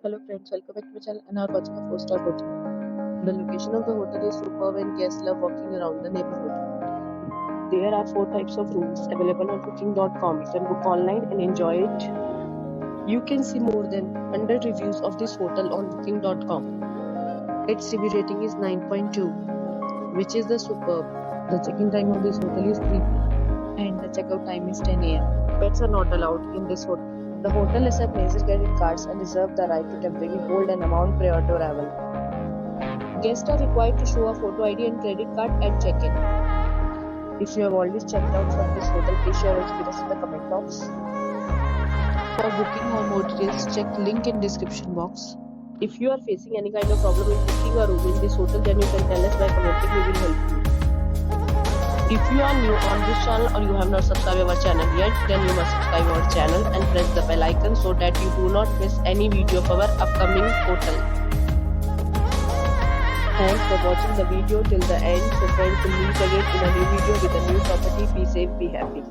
Hello friends, welcome back to my channel and are watching a 4-star hotel. The location of the hotel is superb and guests love walking around the neighborhood. There are 4 types of rooms available on booking.com. You can book online and enjoy it. You can see more than 100 reviews of this hotel on booking.com. Its review rating is 9.2, which is the superb. The check-in time of this hotel is 3 p.m. and the checkout time is 10 a.m. Pets are not allowed in this hotel. The hotel accepts major credit cards and reserves the right to temporarily hold an amount prior to arrival. Guests are required to show a photo ID and credit card at check-in. If you have already checked out from this hotel, please share your experience in the comment box. For booking or more details, check link in description box. If you are facing any kind of problem in booking a room in this hotel, then you can tell us by commenting. We will help you. If you are new on this channel or you have not subscribed our channel yet, then you must subscribe our channel and press the bell icon so that you do not miss any video of our upcoming hotel. Thanks for watching the video till the end. So friends, will meet again in a new video with a new property. Be safe, be happy.